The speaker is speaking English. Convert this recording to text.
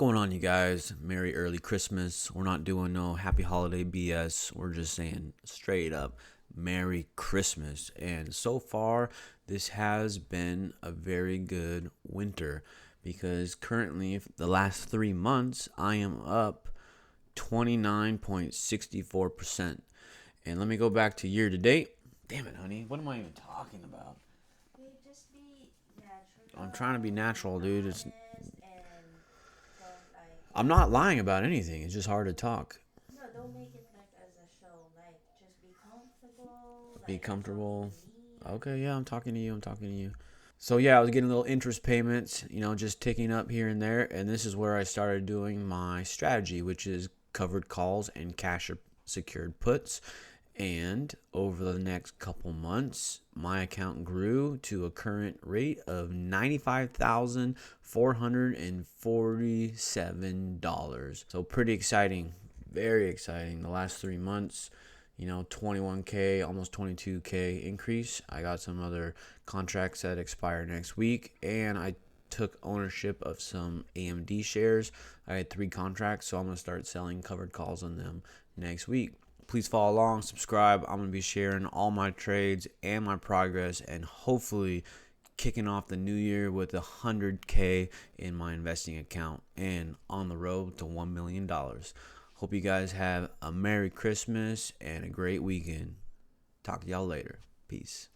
going on, you guys? Merry early Christmas. We're not doing no happy holiday BS. We're just saying straight up Merry Christmas. And so far, this has been a very good winter because currently, the last 3 months, I am up 29.64%. And let me go back to year to date. Damn it, honey. What am I even talking about? Just be I'm trying to be natural and natural, dude. honest and don't like I'm not lying about anything. It's just hard to talk. no, don't make it like as a show. Like just be comfortable, Be like you're talking comfortable. to me. Okay, yeah, I'm talking to you. I'm talking to you. So yeah, I was getting little interest payments, just ticking up here and there, and this is where I started doing my strategy, which is covered calls and cash secured puts. And over the next couple months, my account grew to a current rate of $95,447. So pretty exciting, very exciting. The last 3 months, 21K, almost 22K increase. I got some other contracts that expire next week, and I took ownership of some AMD shares. I had 3 contracts, so I'm going to start selling covered calls on them next week. Please follow along, subscribe. I'm going to be sharing all my trades and my progress, and hopefully kicking off the new year with 100K in my investing account and on the road to $1 million. Hope you guys have a Merry Christmas and a great weekend. Talk to y'all later. Peace.